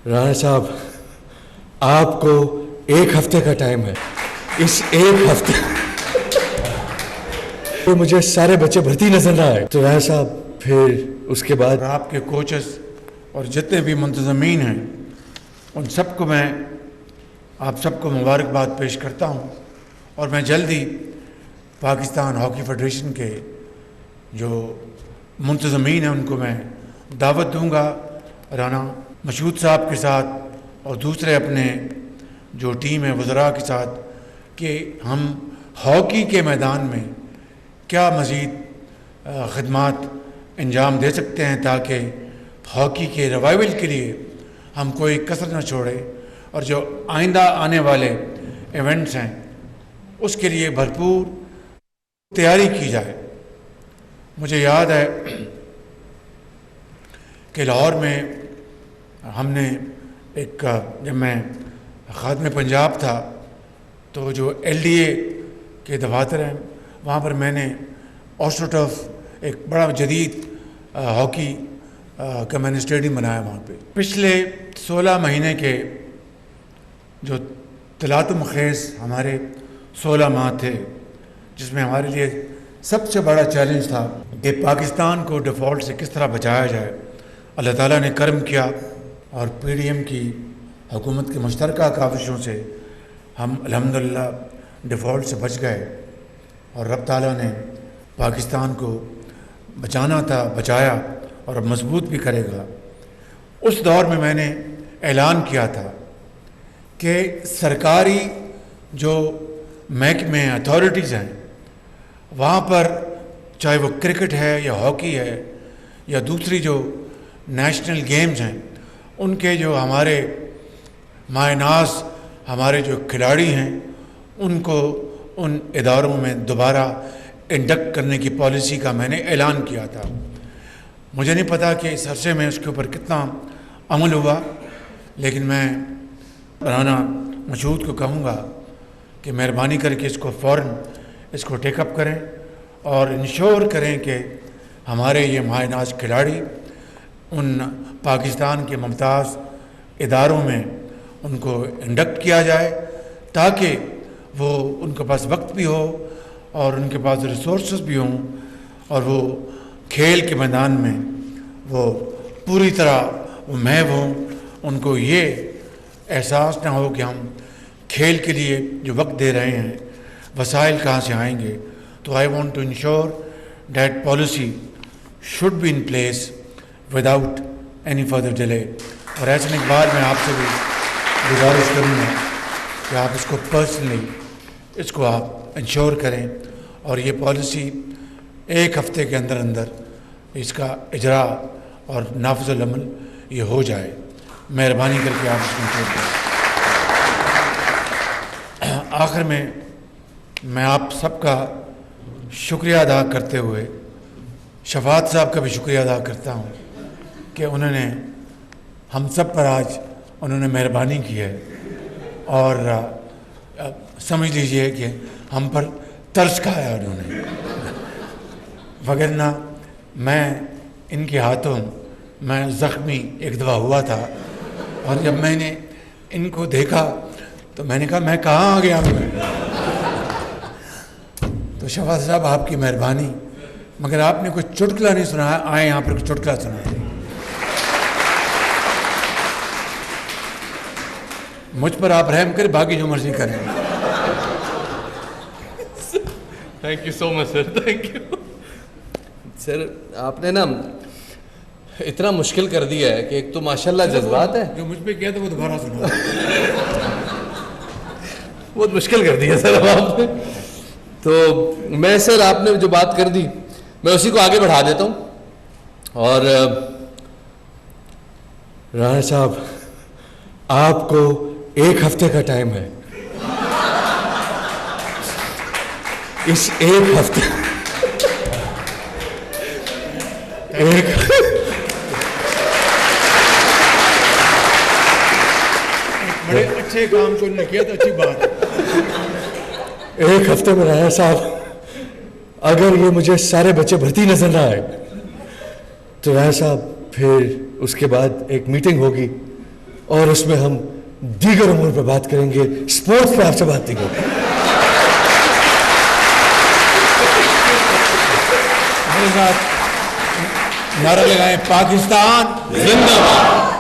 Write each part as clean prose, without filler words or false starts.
رانا صاحب آپ کو ایک ہفتے کا ٹائم ہے. اس ایک ہفتے تو مجھے سارے بچے بھرتی نظر نہ آئے تو رانا صاحب پھر اس کے بعد آپ کے کوچز اور جتنے بھی منتظمین ہیں ان سب کو میں آپ سب کو مبارکباد پیش کرتا ہوں. اور میں جلد ہی پاکستان ہاکی فیڈریشن کے جو منتظمین ہیں ان کو میں دعوت دوں گا رانا مشہود صاحب کے ساتھ اور دوسرے اپنے جو ٹیم ہے وزراء کے ساتھ کہ ہم ہاکی کے میدان میں کیا مزید خدمات انجام دے سکتے ہیں تاکہ ہاکی کے ریوائول کے لیے ہم کوئی کسر نہ چھوڑے اور جو آئندہ آنے والے ایونٹس ہیں اس کے لیے بھرپور تیاری کی جائے. مجھے یاد ہے کہ لاہور میں ہم نے ایک جب میں خادم پنجاب تھا تو جو LDA کے دفاتر ہیں وہاں پر میں نے آسٹروٹرف ایک بڑا جدید ہاکی کا میں نے اسٹیڈیم بنایا وہاں پہ. پچھلے 16 مہینے کے جو تلاطم خیز ہمارے 16 ماہ تھے جس میں ہمارے لیے سب سے بڑا چیلنج تھا کہ پاکستان کو ڈیفالٹ سے کس طرح بچایا جائے. اللہ تعالیٰ نے کرم کیا اور PDM کی حکومت کے مشترکہ کاوشوں سے ہم الحمدللہ ڈیفالٹ سے بچ گئے اور رب تعالیٰ نے پاکستان کو بچانا تھا بچایا اور اب مضبوط بھی کرے گا. اس دور میں نے اعلان کیا تھا کہ سرکاری جو محکمے اتھارٹیز ہیں وہاں پر چاہے وہ کرکٹ ہے یا ہاکی ہے یا دوسری جو نیشنل گیمز ہیں ان کے جو ہمارے ماہ ناز ہمارے جو کھلاڑی ہیں ان کو ان اداروں میں دوبارہ انڈکٹ کرنے کی پالیسی کا میں نے اعلان کیا تھا. مجھے نہیں پتا کہ اس عرصے میں اس کے اوپر کتنا عمل ہوا لیکن میں رانا مشہود کو کہوں گا کہ مہربانی کر کے اس کو فوراً اس کو ٹیک اپ کریں اور انشور کریں کہ ہمارے یہ ماہ ناز کھلاڑی ان پاکستان کے ممتاز اداروں میں ان کو انڈکٹ کیا جائے تاکہ وہ ان کے پاس وقت بھی ہو اور ان کے پاس ریسورسز بھی ہوں اور وہ کھیل کے میدان میں وہ پوری طرح وہ محو ہوں. ان کو یہ احساس نہ ہو کہ ہم کھیل کے لیے جو وقت دے رہے ہیں وسائل کہاں سے آئیں گے. تو I want to ensure that policy should be in place without any further delay. اور ایسے اقبال میں آپ سے بھی گزارش کروں گا کہ آپ اس کو پرسنلی اس کو آپ انشور کریں اور یہ پالیسی ایک ہفتے کے اندر اندر اس کا اجرا اور نافذ العمل یہ ہو جائے. مہربانی کر کے آپ اس کو انشور کریں. آخر میں آپ سب کا شکریہ ادا کرتے ہوئے شفاعت صاحب کا بھی شکریہ ادا کرتا ہوں کہ انہوں نے ہم سب پر آج انہوں نے مہربانی کی ہے اور سمجھ لیجئے کہ ہم پر ترس کھایا انہوں نے. وگرنہ میں ان کے ہاتھوں میں زخمی ایک دفعہ ہوا تھا اور جب میں نے ان کو دیکھا تو میں نے کہا میں کہاں آ گیا ہوں. تو شفاعت صاحب آپ کی مہربانی مگر آپ نے کوئی چٹکلا نہیں سنایا. آئے یہاں پر کوئی چٹکلا سنائے. مجھ پر آپ رحم کریں باقی جو مرضی کریں. Thank you so much sir. Thank you sir. آپ نے نا اتنا مشکل کر دیا ہے کہ ایک تو ماشاءاللہ جذبات ہے جو مجھ پہ کیا تھا وہ دوبارہ سنا. بہت مشکل کر دیا سر آپ نے. تو میں سر آپ نے جو بات کر دی میں اسی کو آگے بڑھا دیتا ہوں. اور رانا صاحب آپ کو ایک ہفتے کا ٹائم ہے. اس ایک ہفتے بڑے اچھے کام کو نے کیا تو اچھی بات. ایک ہفتے میں رانا صاحب اگر یہ مجھے سارے بچے بھرتی نظر نہ آئے تو رانا صاحب پھر اس کے بعد ایک میٹنگ ہوگی اور اس میں ہم دیگر امور پہ بات کریں گے, اسپورٹس پہ آپ سے بات نہیں کریں گے. میرے ساتھ نعرہ لگائیں, پاکستان زندہ باد,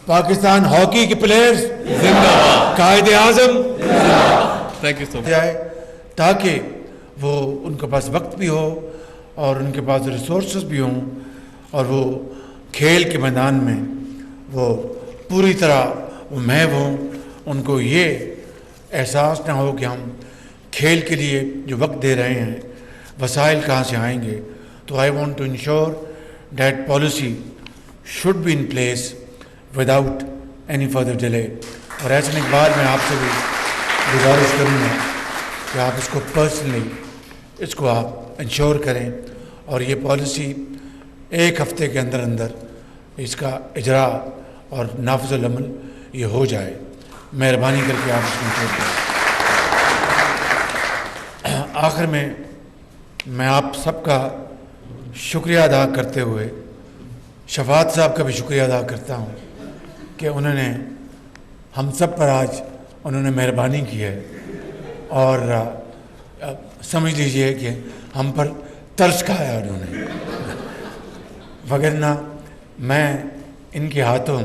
پاکستان ہاکی کے پلیئرز زندہ باد, Quaid Azam thank you so مچ. جائے تاکہ وہ ان کے پاس وقت بھی ہو اور ان کے پاس ریسورسز بھی ہوں اور وہ کھیل کے میدان میں وہ پوری طرح وہ محو ہوں. ان کو یہ احساس نہ ہو کہ ہم کھیل کے لیے جو وقت دے رہے ہیں وسائل کہاں سے آئیں گے. تو I want to ensure that policy should be in place without any further delay. اور ایسے میں اقبال میں آپ سے بھی گزارش کروں گا کہ آپ اس کو پرسنلی اس کو آپ انشور کریں اور یہ پالیسی 1 ہفتے کے اندر اندر اس کا اجرا اور نافذ العمل یہ ہو جائے. مہربانی کر کے آپ اس کو انشور کریں. آخر میں آپ سب کا شکریہ ادا کرتے ہوئے شفاعت صاحب کا بھی شکریہ ادا کرتا ہوں کہ انہوں نے ہم سب پر آج انہوں نے مہربانی کی ہے اور سمجھ لیجئے کہ ہم پر ترس کھایا انہوں نے. وگرنہ میں ان کے ہاتھوں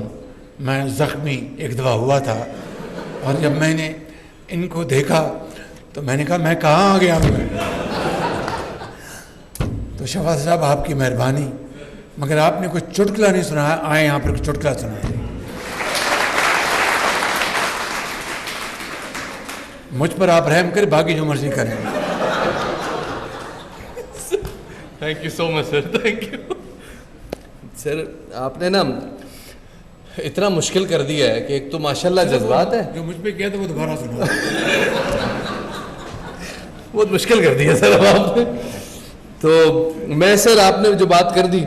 میں زخمی ایک دفعہ ہوا تھا اور جب میں نے ان کو دیکھا تو میں نے کہا میں کہاں آ گیا ہوں. تو شفاعت صاحب آپ کی مہربانی, مگر آپ نے کوئی چٹکلا نہیں سنایا, آئے یہاں پر کوئی چٹکلا سنائے. مجھ پر آپ رحم کریں, باقی جو مرضی کریں. Thank you so much sir, thank you sir. آپ نے نا اتنا مشکل کر دیا ہے کہ ایک تو ماشاءاللہ جذبات ہے, جو مجھ پہ کیا تھا وہ دوبارہ سنا. بہت مشکل کر دیا سر اب آپ نے. تو میں سر آپ نے جو بات کر دی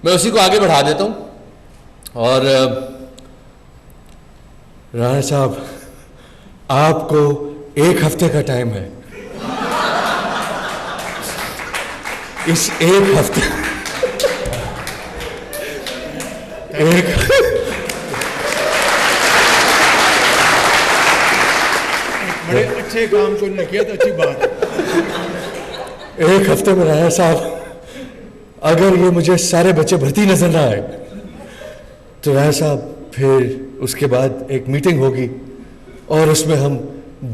میں اسی کو آگے بڑھا دیتا ہوں. اور رانا صاحب آپ کو 1 ہفتے کا ٹائم ہے. اس 1 ہفتے بڑے اچھے کام کو انہوں نے کیا تو اچھی بات ہے. 1 ہفتے میں رانا صاحب اگر یہ مجھے سارے بچے بھرتی نظر نہ آئے تو رانا صاحب پھر اس کے بعد ایک میٹنگ ہوگی اور اس میں ہم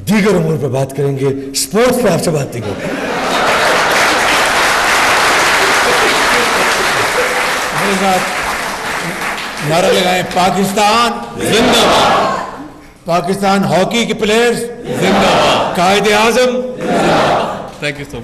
دیگر امور پہ بات کریں گے, اسپورٹس پہ آپ سے بات نہیں کریں گے. میرے ساتھ نعرہ لگائیں, پاکستان زندہ باد, پاکستان ہاکی کے پلیئرز زندہ باد, Quaid Azam. Thank you so